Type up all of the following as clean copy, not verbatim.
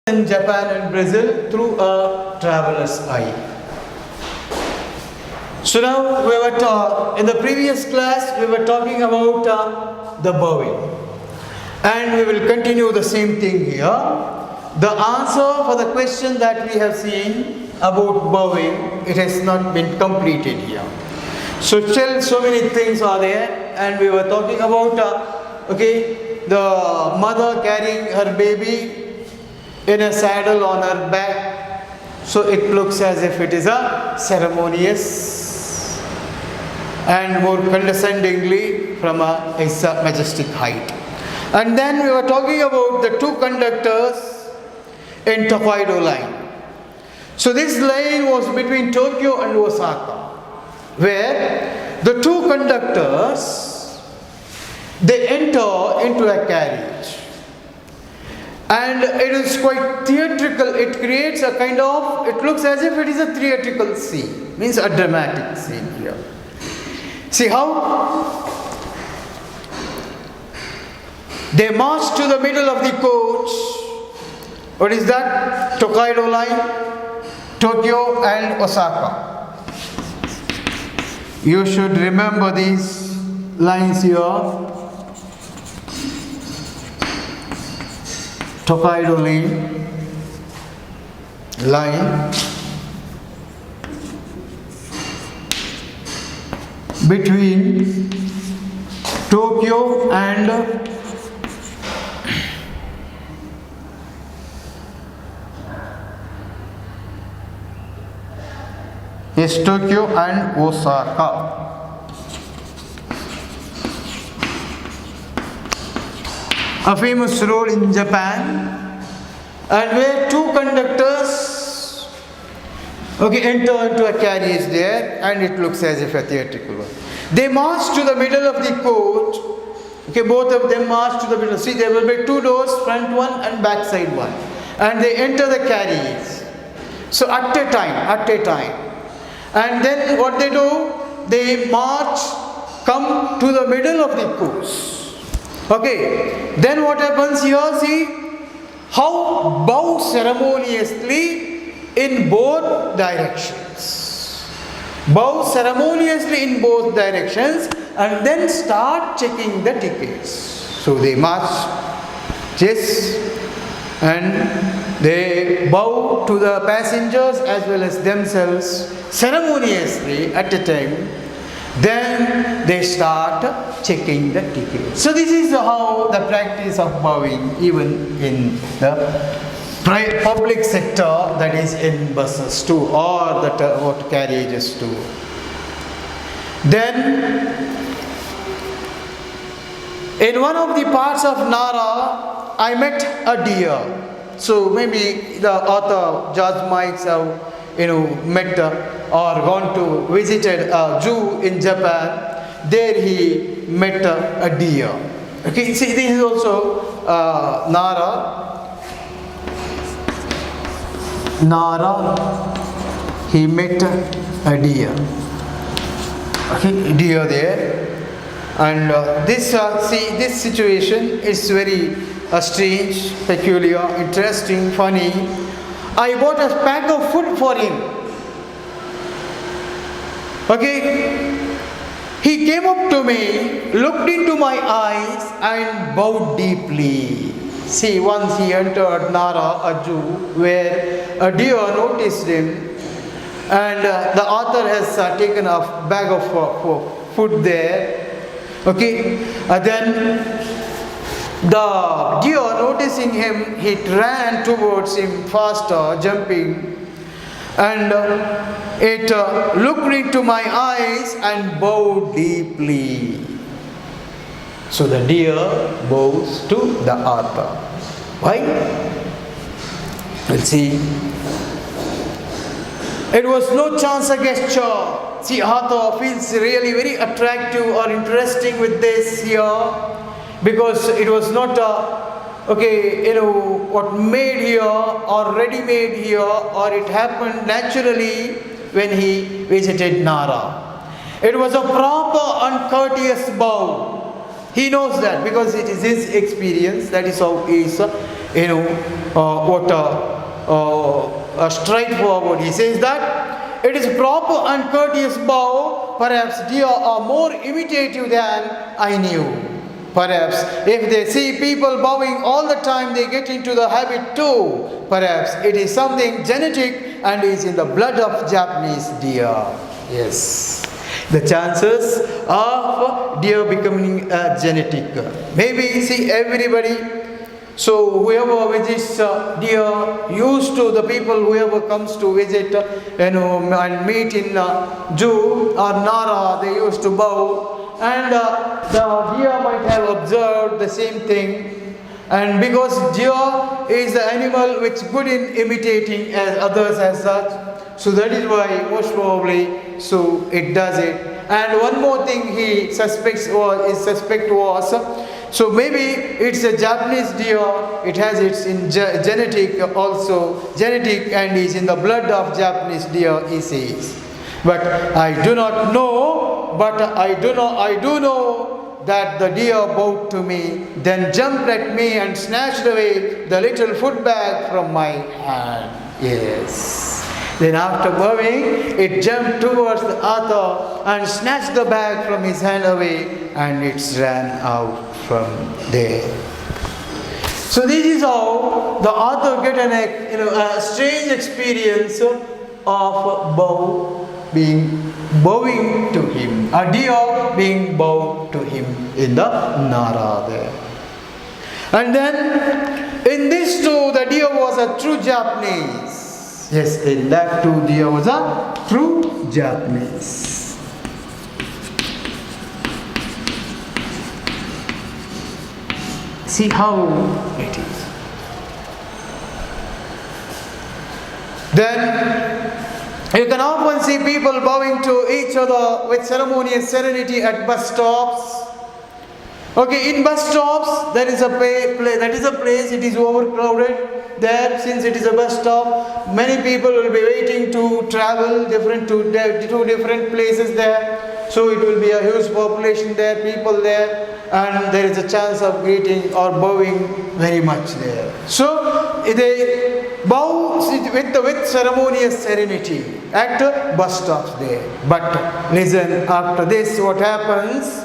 in Japan and Brazil through a traveller's eye. So now we were in the previous class we were talking about the bowing, and we will continue the same thing here. The answer for the question that we have seen about bowing, it has not been completed here. So still so many things are there, and we were talking about the mother carrying her baby in a saddle on her back, so it looks as if it is a ceremonious and more condescendingly from a majestic height. And then we were talking about the two conductors in Tokaido line. So this line was between Tokyo and Osaka, where the two conductors, they enter into a carriage. And it is quite theatrical. It creates a kind of, it looks as if it is a theatrical scene, means a dramatic scene here. See how they march to the middle of the coach. What is that? Tokaido line, Tokyo and Osaka. You should remember these lines here. Tokaido line between Tokyo and Tokyo and Osaka. A famous road in Japan, and where two conductors enter into a carriage there, and it looks as if a theatrical one. They march to the middle of the coach. Both of them march to the middle. See, there will be two doors, front one and back side one, and they enter the carriage. So at a time, and then what they do? They march, come to the middle of the coach. Then what happens here? See how bow ceremoniously in both directions. Bow ceremoniously in both directions, and then start checking the tickets. So they march, and they bow to the passengers as well as themselves ceremoniously at a time. Then they start checking the ticket. So this is how the practice of bowing, even in the public sector, that is in buses too, or the carriages too. Then in one of the parts of Nara, I met a deer. So maybe the author George Mikes have met or gone to visited a zoo in Japan. There he met a deer. See, this is also Nara. He met a deer. Deer there, and this situation is very strange, peculiar, interesting, funny. I bought a pack of food for him. He came up to me, looked into my eyes and bowed deeply. See, once he entered Nara, a zoo, where a deer noticed him, and the author has taken a bag of food there. Then the deer, noticing him, he ran towards him faster, jumping, and it looked into my eyes and bowed deeply. So the deer bows to the author. Why? Let's see. It was no chance a gesture. See, author feels really very attractive or interesting with this here, because it was not what made here or ready made here, or it happened naturally when he visited Nara. It was a proper uncourteous bow. He knows that because it is his experience. That is how he is straightforward. He says that it is proper and courteous bow. Perhaps deer are more imitative than I knew. Perhaps if they see people bowing all the time, they get into the habit too. Perhaps it is something genetic and is in the blood of Japanese deer. Yes. The chances of deer becoming genetic. Maybe see everybody. So whoever visits deer used to, the people whoever comes to visit and meet in Zoo or Nara, they used to bow. And the deer might have observed the same thing, and because deer is the animal which is good in imitating as others as such, so that is why most probably so it does it. And one more thing he suspect was so maybe it's a Japanese deer, it has its in genetic and is in the blood of Japanese deer, he says. But I do not know, I do know that the deer bowed to me, then jumped at me and snatched away the little food bag from my hand. Yes. Then after bowing, it jumped towards the author and snatched the bag from his hand away, and it ran out from there. So this is how the author get a strange experience of bowing to him, a deer being bowed to him in the Nara there. And then in this too, the deer was a true Japanese. Yes, in that too, deer was a true Japanese. See how it is. Then you can often see people bowing to each other with ceremonious serenity at bus stops. Okay, in bus stops there is a place, it is overcrowded. There, since it is a bus stop, many people will be waiting to travel to different places there. So it will be a huge population there, people there, and there is a chance of greeting or bowing very much there. So they bow with ceremonious serenity at bus stops there. But listen, after this what happens?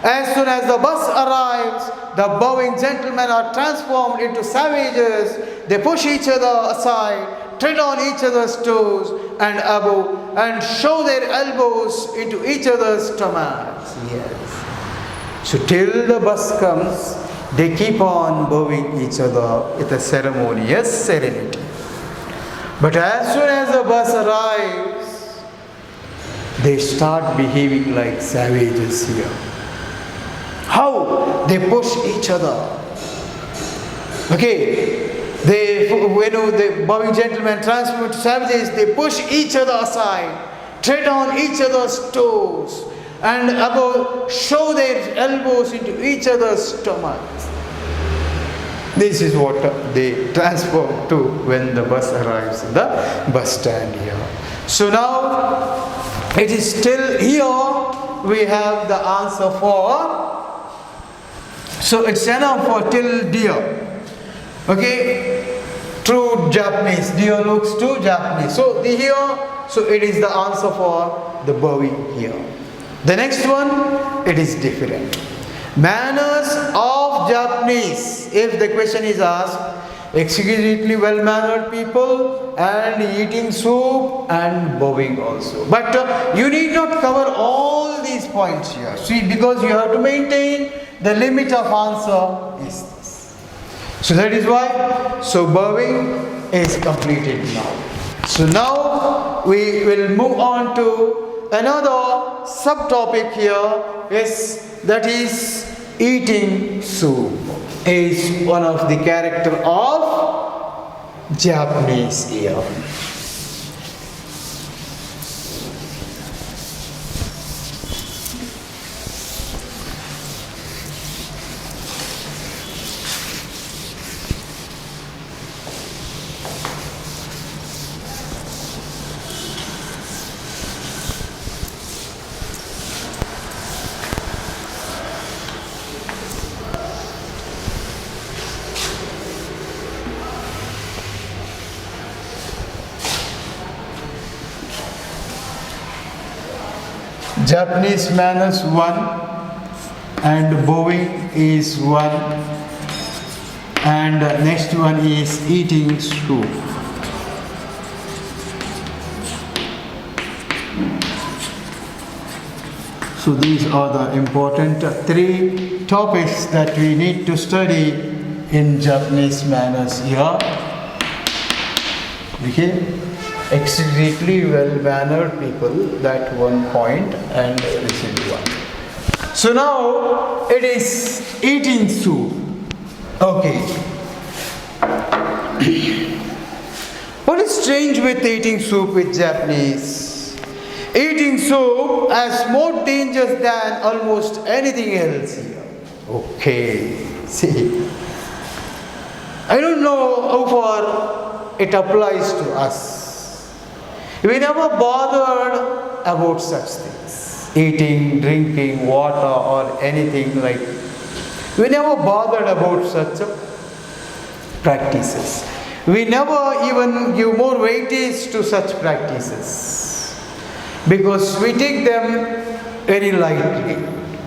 As soon as the bus arrives, the bowing gentlemen are transformed into savages. They push each other aside, tread on each other's toes and above, and show their elbows into each other's stomachs. Yes. So till the bus comes, they keep on bowing each other with a ceremonious serenity. But as soon as the bus arrives, they start behaving like savages here. How? They push each other. Okay. The bowing gentlemen transform into savages, they push each other aside, tread on each other's toes, and above show their elbows into each other's stomachs. This is what they transform to when the bus arrives in the bus stand here. So now it is still here we have the answer for. So it's enough for till deer. Okay, true Japanese. Deer looks too Japanese. So it is the answer for the bowing here. The next one, it is different. Manners of Japanese. If the question is asked, exquisitely well-mannered people and eating soup and bowing also. But you need not cover all these points here. See, because you have to maintain the limit of answer is this. So that is why, so bowing is completed now. So now we will move on to another subtopic here, that is eating soup. Is one of the character of Japanese here. Japanese manners 1, and bowing is 1, and next one is eating soup. So these are the important 3 topics that we need to study in Japanese manners here. Okay, extremely well-mannered people, that one point, and this is one. So now it is eating soup. Okay. What is strange with eating soup with Japanese? Eating soup has more dangers than almost anything else here. Okay, see. I don't know how far it applies to us. We never bothered about such things. Eating, drinking, water or anything like. We never bothered about such practices. We never even give more weightage to such practices, because we take them very lightly.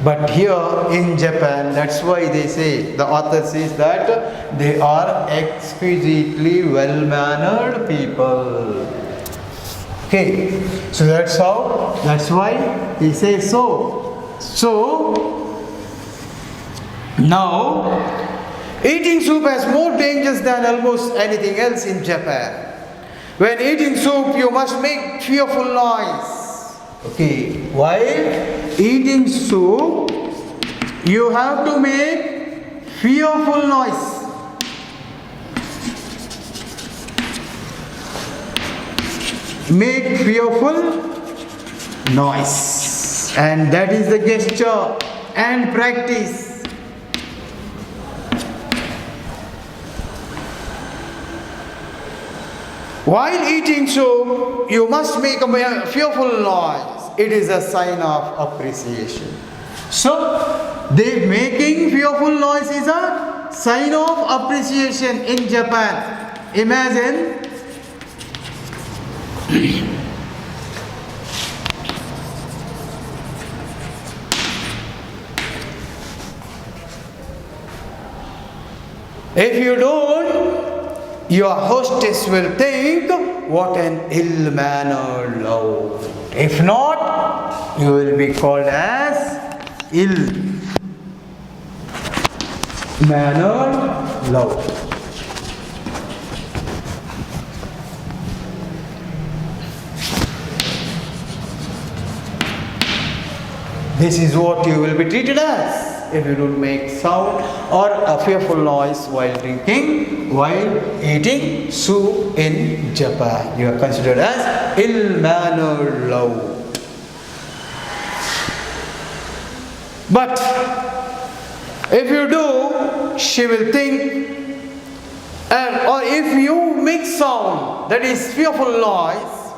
But here in Japan, that's why they say, the author says that they are exquisitely well-mannered people. Okay, so that's why he says so. So, now, eating soup has more dangers than almost anything else in Japan. When eating soup, you must make fearful noise. Okay, while eating soup, you have to make fearful noise. Make fearful noise. And that is the gesture and practice. While eating soup, you must make a fearful noise. It is a sign of appreciation. So, making fearful noise is a sign of appreciation in Japan. Imagine. If you don't, your hostess will think, what an ill-mannered lout. If not, you will be called as ill-mannered lout. This is what you will be treated as if you don't make sound or a fearful noise while drinking, while eating soup in Japan. You are considered as ill-mannered lout. But if you do, she will think, or if you make sound, that is fearful noise,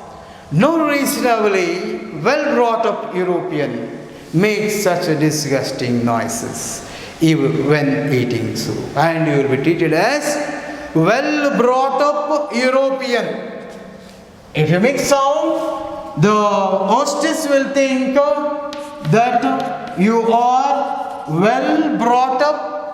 no reasonably well brought up European makes such a disgusting noises even when eating soup, and you will be treated as well brought up European. If you make sound, the hostess will think that you are well brought up,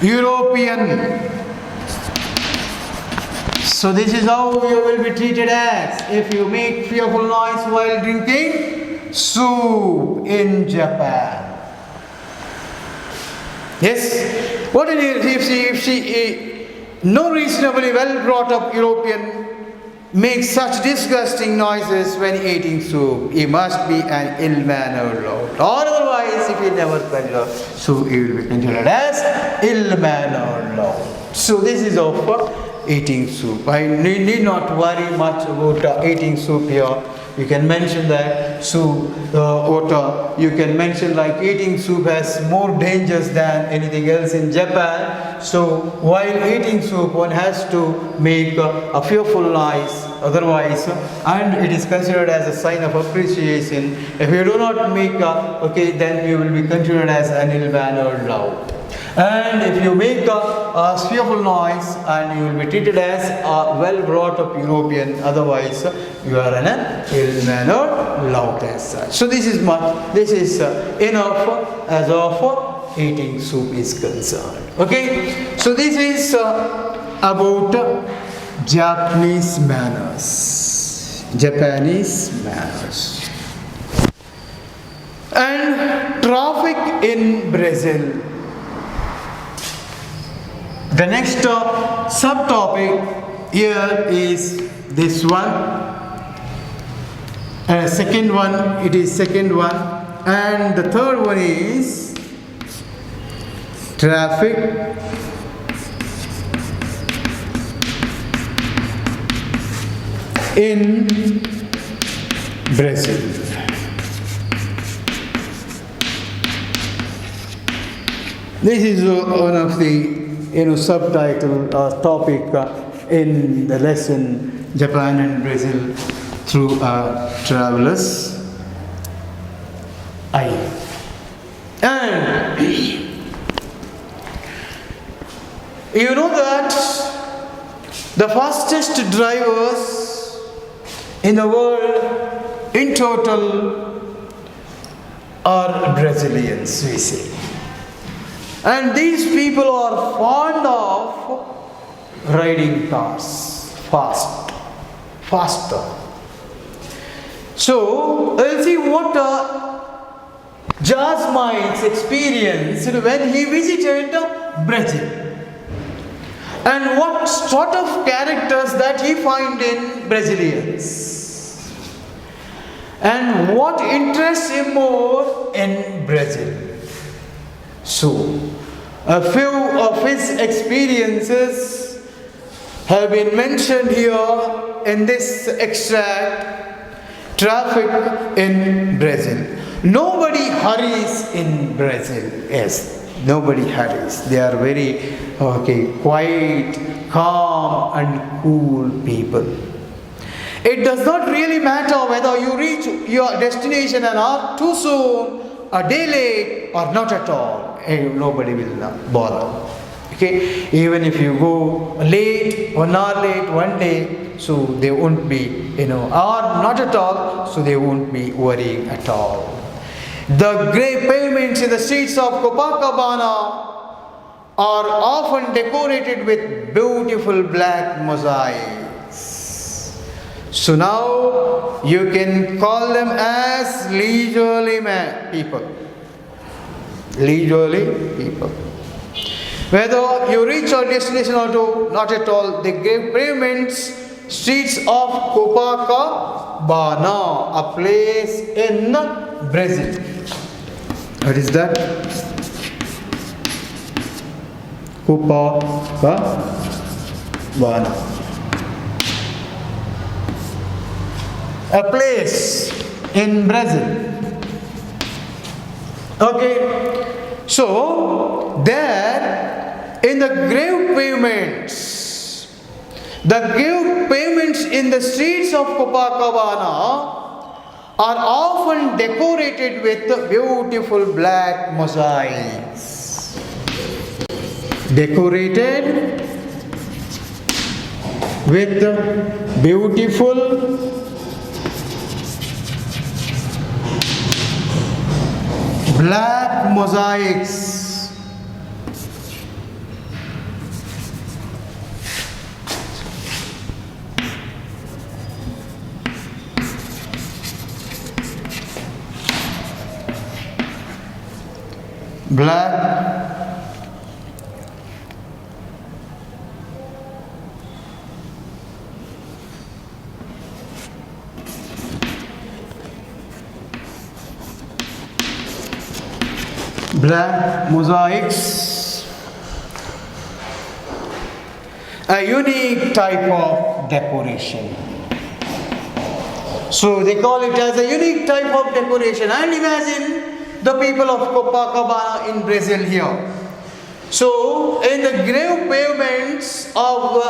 European. So this is how you will be treated as if you make fearful noise while drinking soup in Japan. Yes? What if she no reasonably well brought up European makes such disgusting noises when eating soup? He must be an ill-mannered lout. Or otherwise, if he never considered, so he will be considered as ill-mannered lout. So this is of eating soup. I need not worry much about eating soup here. You can mention that soup, you can mention like eating soup has more dangers than anything else in Japan. So while eating soup, one has to make a fearful noise, otherwise, and it is considered as a sign of appreciation. If you do not make then you will be considered as an ill-mannered lout. And if you make a fearful noise, and you will be treated as a well brought up European, otherwise you are an ill-mannered lout as such. So this is enough as of eating soup is concerned. Okay, so this is about Japanese manners. Japanese manners. And traffic in Brazil. The next subtopic here is this one. Second one, it is second one. And the third one is traffic in Brazil. This is one of the subtitle topic in the lesson Japan and Brazil through Traveller'S eye. And you know that the fastest drivers in the world in total are Brazilians, we say. And these people are fond of riding cars faster. So, let's see what Jasmine's experienced when he visited Brazil. And what sort of characters that he find in Brazilians. And what interests him more in Brazil. So, a few of his experiences have been mentioned here in this extract. Traffic in Brazil. Nobody hurries in Brazil. Yes, nobody hurries. They are very quiet, calm and cool people. It does not really matter whether you reach your destination an hour too soon, a day late or not at all. Nobody will bother. Okay, even if you go late, 1 hour late, one day, so they won't be, or not at all, so they won't be worrying at all. The grey pavements in the streets of Copacabana are often decorated with beautiful black mosaics. So now you can call them as leisurely people. Leisurely people. Whether you reach your destination or not at all, the grey pavements, streets of Copacabana, a place in Brazil. What is that? Copacabana. A place in Brazil. Okay, so there in the grave pavements in the streets of Copacabana are often decorated with beautiful black mosaics. Decorated with beautiful black mosaics. Black mosaics, a unique type of decoration. So they call it as a unique type of decoration. And imagine the people of Copacabana in Brazil here. So in the grave pavements of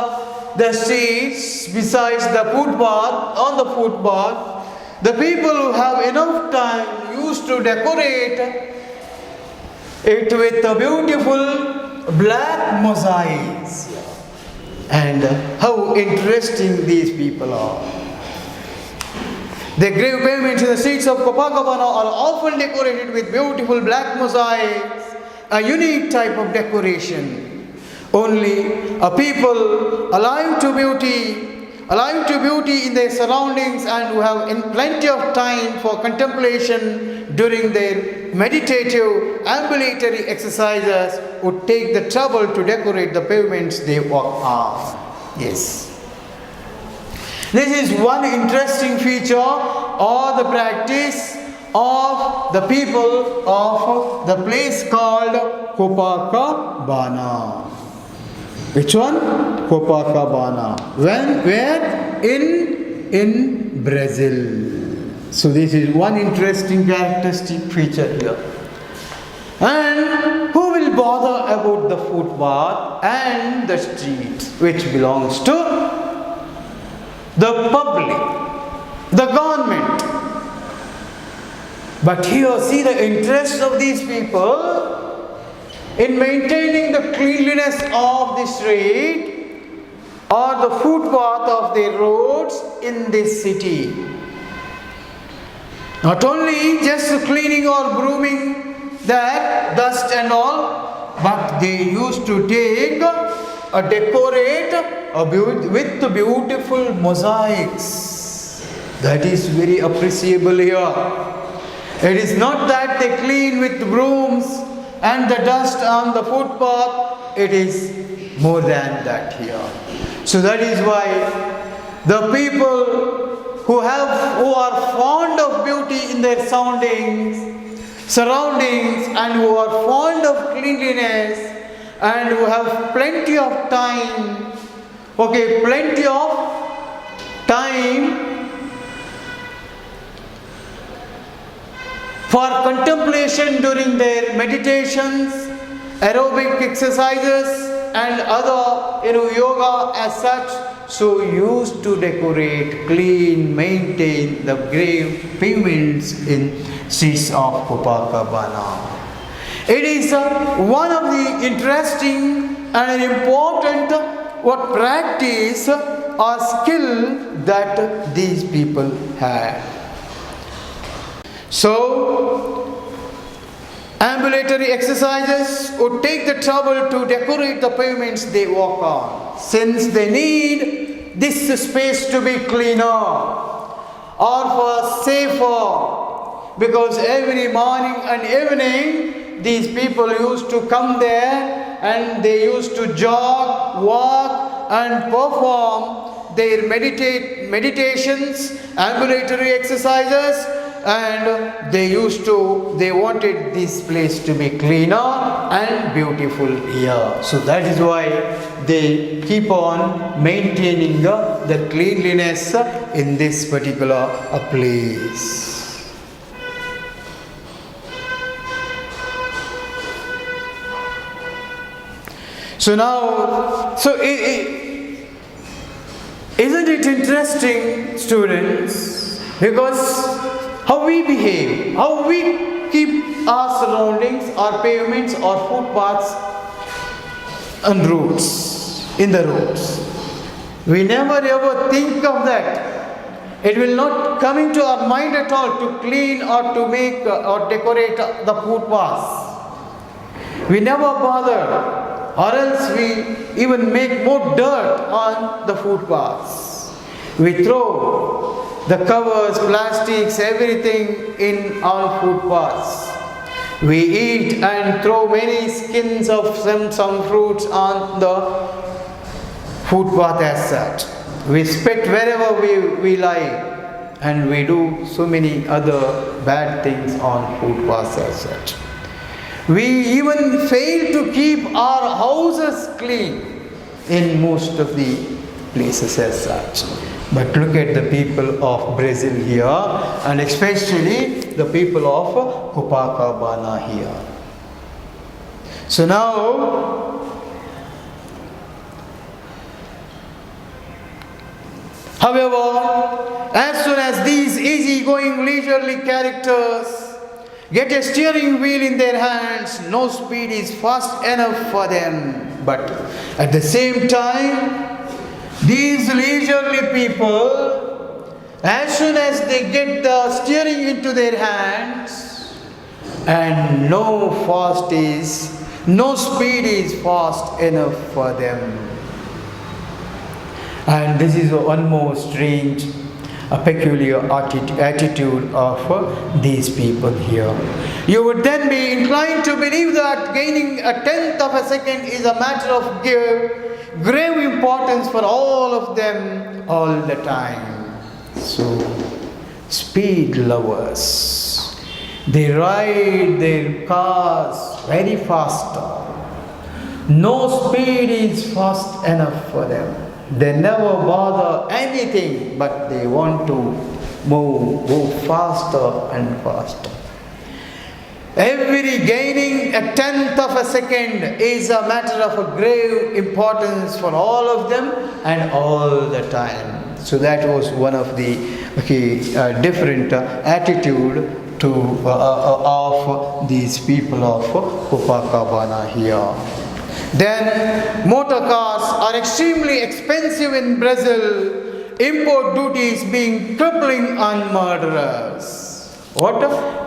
the streets, besides the footpath, on the footpath, the people who have enough time used to decorate it with the beautiful black mosaics. And how interesting these people are. The grave pavements in the streets of Copacabana are often decorated with beautiful black mosaics, a unique type of decoration. Only a people alive to beauty in their surroundings and who have plenty of time for contemplation during their meditative ambulatory exercises would take the trouble to decorate the pavements they walk on. Yes. This is one interesting feature or the practice of the people of the place called Copacabana. Which one? Copacabana. Where? In Brazil. So this is one interesting characteristic feature here. And who will bother about the footpath and the street, which belongs to the public, the government? But here, see the interest of these people in maintaining the cleanliness of the street or the footpath of the roads in this city. Not only just cleaning or grooming that dust and all, but they used to take decorate with the beautiful mosaics. That is very appreciable here. It is not that they clean with brooms and the dust on the footpath. It is more than that here. So that is why the people who are fond of beauty in their surroundings and who are fond of cleanliness and who have plenty of time, for contemplation during their meditations, aerobic exercises and other yoga as such, so used to decorate, clean, maintain the grave pavements in streets of Copacabana. It is one of the interesting and an important practice or skill that these people had. So, ambulatory exercises would take the trouble to decorate the pavements they walk on, since they need this space to be cleaner or for safer, because every morning and evening these people used to come there and they used to jog, walk and perform their meditations, ambulatory exercises, and they wanted this place to be cleaner and beautiful here. So that is why they keep on maintaining the cleanliness in this particular place. So now, isn't it interesting, students, because how we behave, how we keep our surroundings, our pavements, our footpaths and roads, in the roads. We never ever think of that. It will not come into our mind at all to clean or to make or decorate the footpaths. We never bother. Or else we even make more dirt on the footpaths. We throw the covers, plastics, everything in our footpaths. We eat and throw many skins of some fruits on the footpath as such. We spit wherever we lie, and we do so many other bad things on footpaths as such. We even fail to keep our houses clean in most of the places as such. But look at the people of Brazil here, and especially the people of Copacabana here. So now, however, as soon as these easygoing, leisurely characters get a steering wheel in their hands, no speed is fast enough for them. But at the same time, these leisurely people, as soon as they get the steering into their hands, and no speed is fast enough for them. And this is one more strange, peculiar attitude of these people here. You would then be inclined to believe that gaining a tenth of a second is a matter of grave importance for all of them all the time. So, speed lovers, they ride their cars very faster. No speed is fast enough for them. They never bother anything, but they want to move faster and faster. Every gaining a tenth of a second is a matter of a grave importance for all of them and all the time. So that was one of the different attitude of these people of Copacabana here. Then motor cars are extremely expensive in Brazil, import duties being crippling on murderers. What?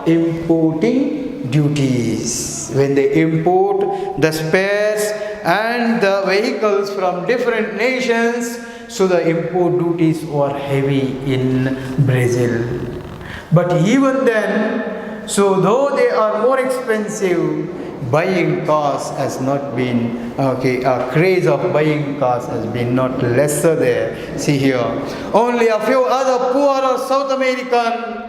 Importing duties. When they import the spares and the vehicles from different nations, so the import duties were heavy in Brazil. But even then, so though they are more expensive, buying cars has not been, a craze of buying cars has been not lesser there. See here, only a few other poorer South American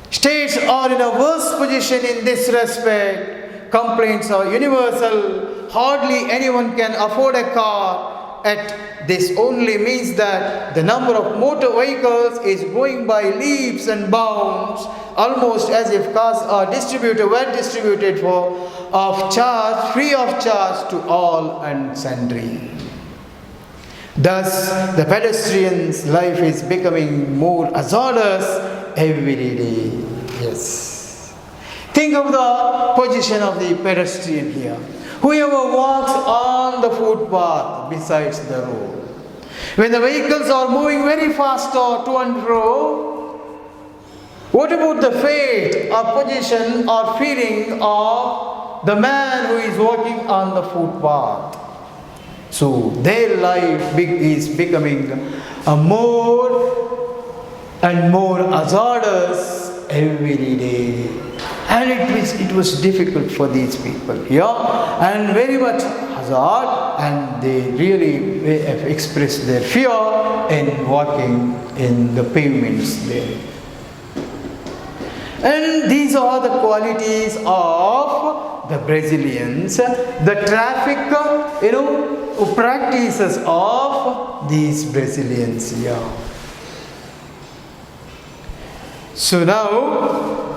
states are in a worse position in this respect. Complaints are universal. Hardly anyone can afford a car. At this only means that the number of motor vehicles is going by leaps and bounds, almost as if cars are well distributed free of charge to all and sundry. Thus, the pedestrian's life is becoming more hazardous every day. Yes. Think of the position of the pedestrian here. Whoever walks on the footpath besides the road. When the vehicles are moving very fast to and fro, what about the fate or position or feeling of the man who is walking on the footpath? So their life is becoming more and more hazardous every day. And it was difficult for these people here, and very much hazard, and they really expressed their fear in walking in the pavements there. And these are the qualities of the Brazilians, the traffic, practices of these Brazilians here. So now,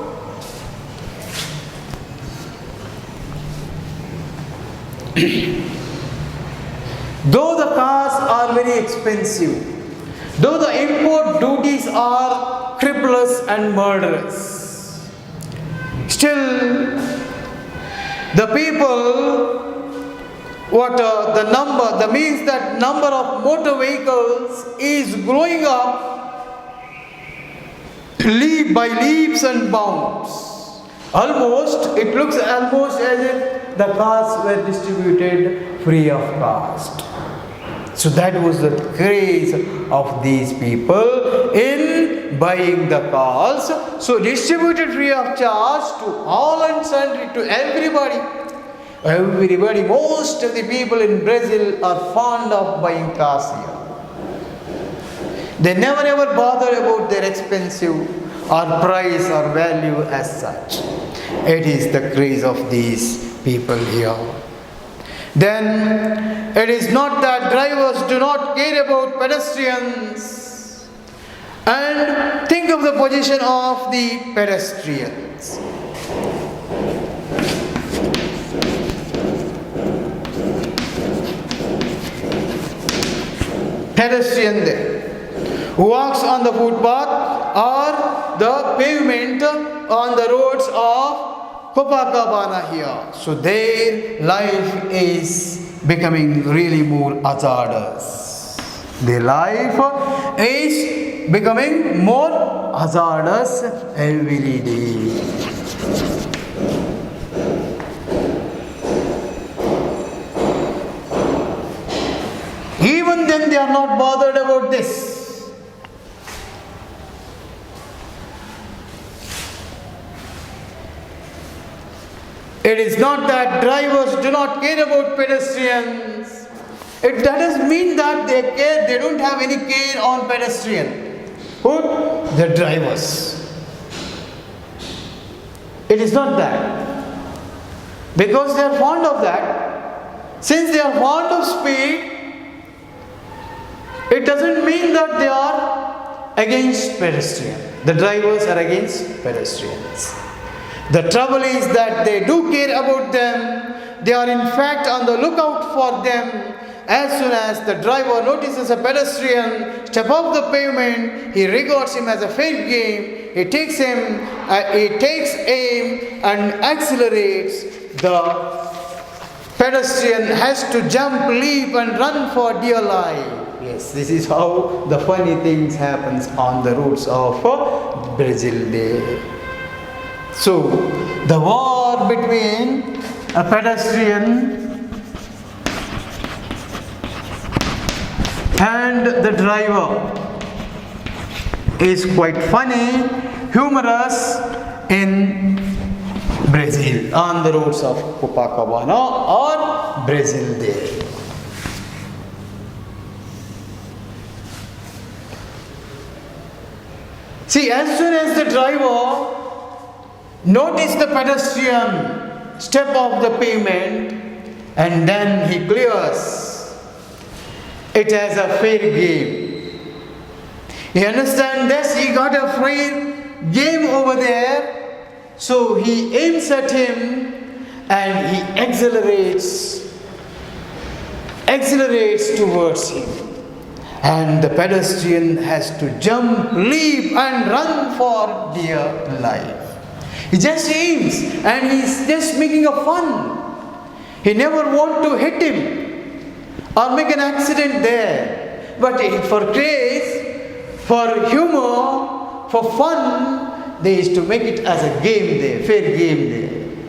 though the cars are very expensive, though the import duties are cripplers and murderers, still the people, number of motor vehicles is growing up by leaps and bounds. It looks almost as if the cars were distributed free of cost. So that was the craze of these people in buying the cars. So distributed free of charge to all and sundry, to everybody. Most of the people in Brazil are fond of buying cars here. They never ever bother about their expensive or price or value as such. It is the craze of these people here. Then it is not that drivers do not care about pedestrians. And think of the position of the pedestrians. Pedestrian there, who walks on the footpath or the pavement on the roads of Copacabana here. So their life is becoming really more hazardous. Their life is becoming more hazardous every day. Even then they are not bothered about this. It is not that drivers do not care about pedestrians. It doesn't mean that they care, they don't have any care on pedestrian. Who? The drivers. It is not that. Because they are fond of that. Since they are fond of speed, it doesn't mean that they are against pedestrians. The drivers are against pedestrians. The trouble is that they do care about them. They are in fact on the lookout for them. As soon as the driver notices a pedestrian step off the pavement, he regards him as a fair game. He takes aim and accelerates. The pedestrian has to jump, leap and run for dear life. Yes, this is how the funny things happens on the roads of Brazil there. So, the war between a pedestrian and the driver is quite funny, humorous in Brazil, on the roads of Copacabana or Brazil there. See, as soon as the driver notices the pedestrian step off the pavement and then he clears, it as a fair game. You understand this? He got a fair game over there, so he aims at him and he accelerates towards him. And the pedestrian has to jump, leap and run for dear life. He just aims and he's just making a fun. He never wants to hit him or make an accident there. But for craze, for humor, for fun, they used to make it as a game there, fair game there.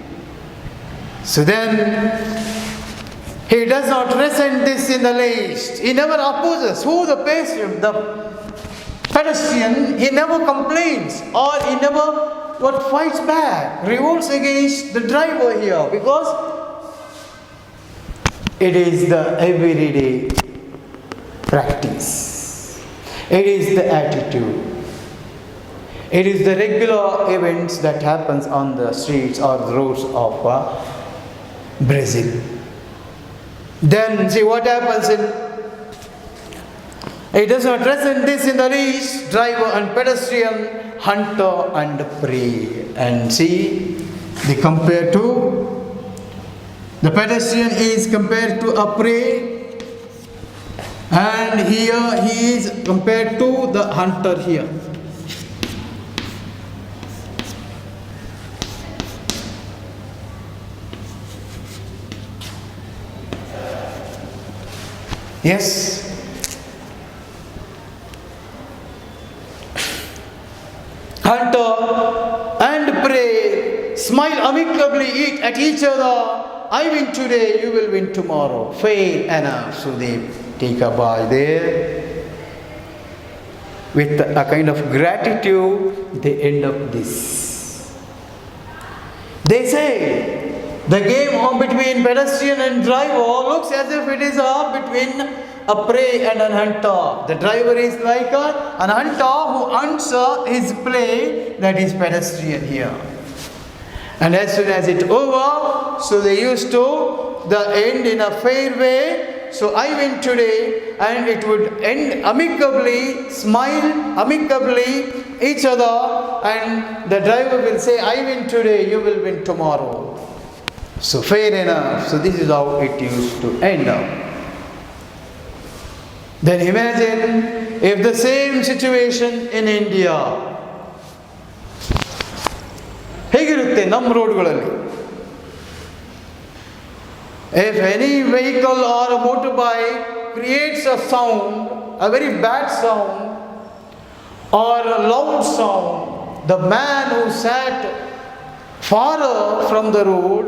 So then, he does not resent this in the least. He never opposes. Who? The patient, the pedestrian, he never complains or he never fights back, revolts against the driver here, because it is the everyday practice. It is the attitude. It is the regular events that happens on the streets or the roads of Brazil. Then see what happens in, it does not resent this in the least. Driver and pedestrian, hunter and prey. And see, they compare to, the pedestrian is compared to a prey, and here he is compared to the hunter here. Yes. Hunter and prey smile amicably at each other. I win today, you will win tomorrow. Fair enough. So they take a bite there. With a kind of gratitude, they end up this. They say, the game between pedestrian and driver looks as if it is between a prey and an hunter. The driver is like an hunter who hunts his prey, that is pedestrian here. And as soon as it's over, so they used to the end in a fair way. So I win today, and it would end amicably, smile amicably each other, and the driver will say, I win today, you will win tomorrow. So fair enough. So this is how it used to end up. Then imagine if the same situation in India, ಹೇಗಿರುತ್ತೆ ನಮ್ಮ ರೋಡ್ಗಳಲ್ಲಿ? If any vehicle or a motorbike creates a sound, a very bad sound or a loud sound, the man who sat farther from the road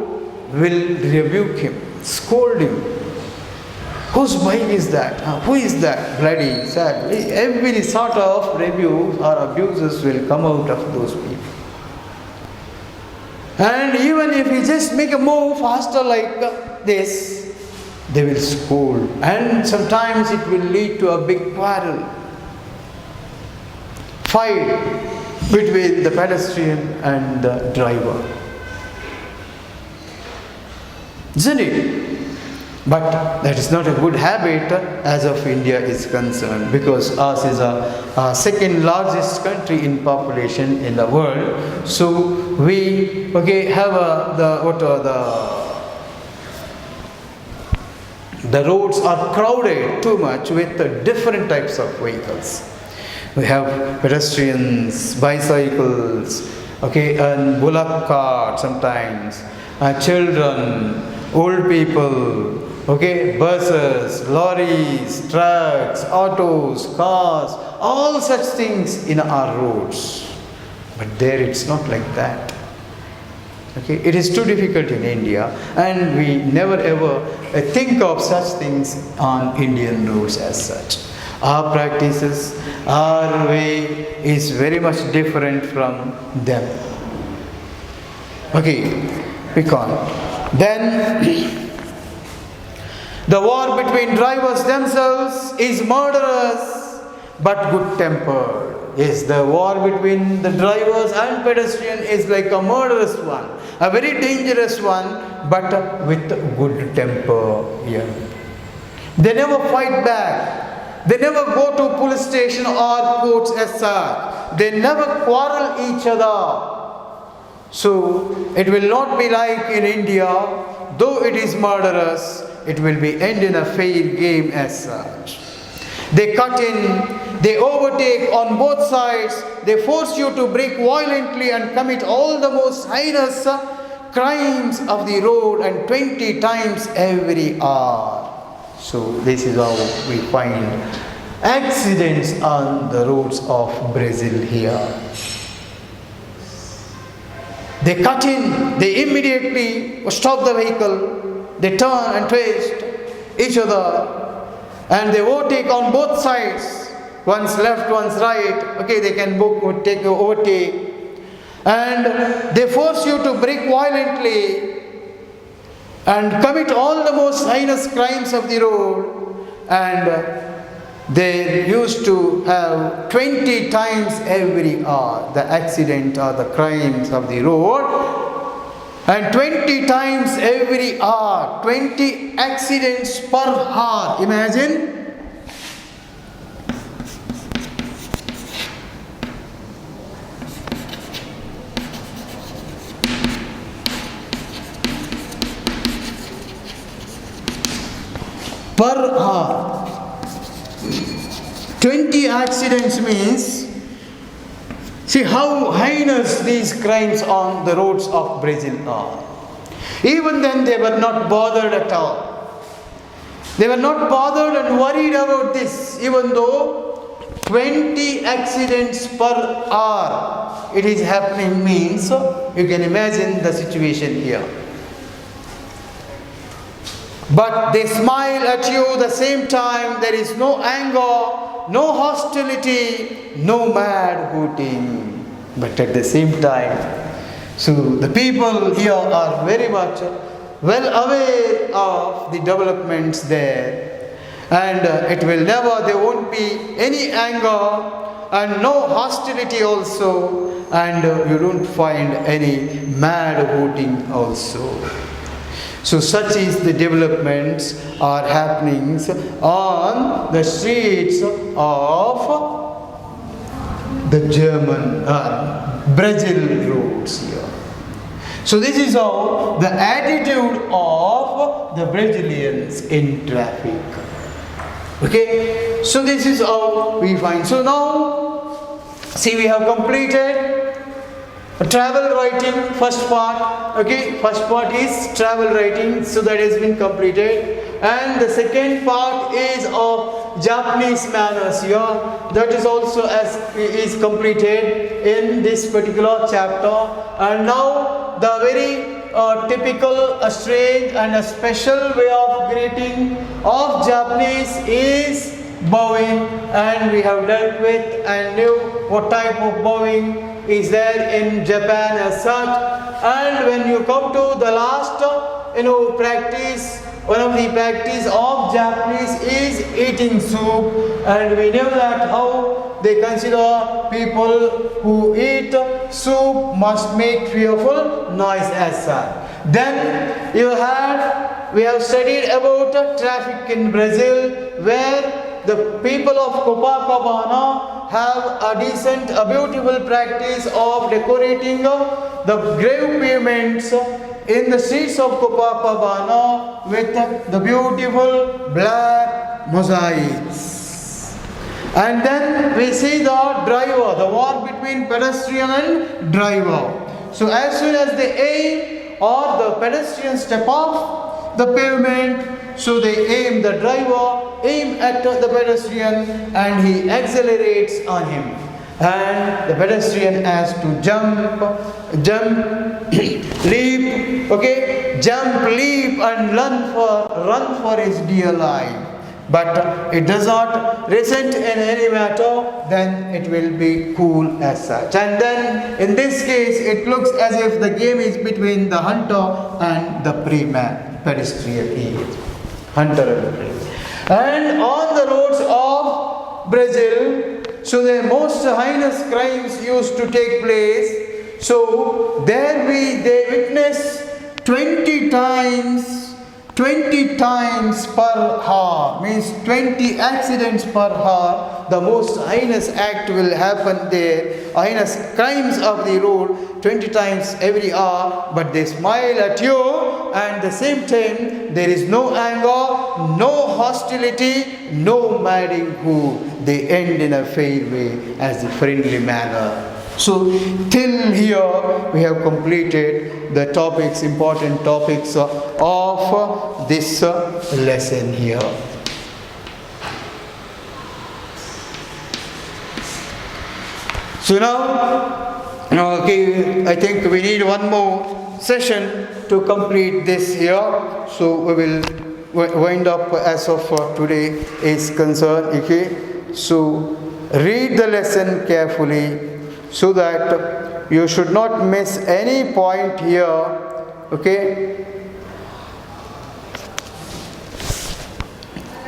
will rebuke him, scold him. Whose bike is that? Who is that? Bloody, sad. Every sort of rebuke or abuses will come out of those people. And even if we just make a move faster like this, they will scold. And sometimes it will lead to a big quarrel, fight between the pedestrian and the driver. Isn't it? But that is not a good habit as of India is concerned, because ours is a second largest country in population in the world. So we have the roads are crowded too much with different types of vehicles. We have pedestrians, bicycles, and bullock carts sometimes, children, old people, buses, lorries, trucks, autos, cars, all such things in our roads. But there it's not like that. It is too difficult in India, and we never ever think of such things on Indian roads as such. Our practices, our way is very much different from them. We can't. Then the war between drivers themselves is murderous but good-tempered. Yes, the war between the drivers and pedestrian is like a murderous one, a very dangerous one, but with good temper. They never fight back. They never go to police station or courts as such. They never quarrel each other. So it will not be like in India, though it is murderous, it will be end in a fair game as such. They cut in, they overtake on both sides, they force you to brake violently and commit all the most heinous crimes of the road, and 20 times every hour. So this is how we find accidents on the roads of Brazil here. They cut in, they immediately stop the vehicle, they turn and twist each other, and they overtake on both sides, one's left, one's right. They can overtake, and they force you to brake violently and commit all the most heinous crimes of the road, and they used to have 20 times every hour the accident or the crimes of the road, and 20 times every hour, 20 accidents per hour. Imagine. Per hour. 20 accidents means, see how heinous these crimes on the roads of Brazil are. Even then they were not bothered at all. They were not bothered and worried about this, even though 20 accidents per hour it is happening means, you can imagine the situation here. But they smile at you the same time. There is no anger, no hostility, no mad hooting. But at the same time, so the people here are very much well aware of the developments there, and there won't be any anger and no hostility also, and you don't find any mad hooting also. So such is the developments are happening on the streets of the Brazil roads here. So this is how the attitude of the Brazilians in traffic. So this is how we find. So now, see, we have completed Travel writing, first part. Okay, first part is travel writing, so that has been completed. And the second part is of Japanese manners here. That is also is completed in this particular chapter. And now the very typical, a strange and a special way of greeting of Japanese is bowing, and we have dealt with and knew what type of bowing is there in Japan as such. And when you come to the last practice, one of the practice of Japanese is eating soup, and we know that how they consider people who eat soup must make fearful noise as such. Then we have studied about traffic in Brazil, where the people of Copacabana have a decent, a beautiful practice of decorating the grave pavements in the streets of Copacabana with the beautiful black mosaics. And then we see the driver, the war between pedestrian and driver. So as soon as they aim or the pedestrian step off the pavement, so the driver aim at the pedestrian and he accelerates on him. And the pedestrian has to jump, leap, and run for his dear life. But it does not resent in any matter, then it will be cool as such. And then in this case, it looks as if the game is between the hunter and the prey man, pedestrian. Hunter and the prey. And on the roads of Brazil, so the most heinous crimes used to take place. So there they witness 20 times per hour, means 20 accidents per hour. The most heinous act will happen there, heinous crimes of the road 20 times every hour, but they smile at you, and at the same time there is no anger, no hostility, no madding who. They end in a fair way as a friendly manner. So till here we have completed the topics, important topics of this lesson here. So now, I think we need one more session to complete this here. So we will wind up as of today is concerned. Okay, so read the lesson carefully, so that you should not miss any point here, okay?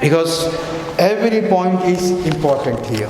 Because every point is important here.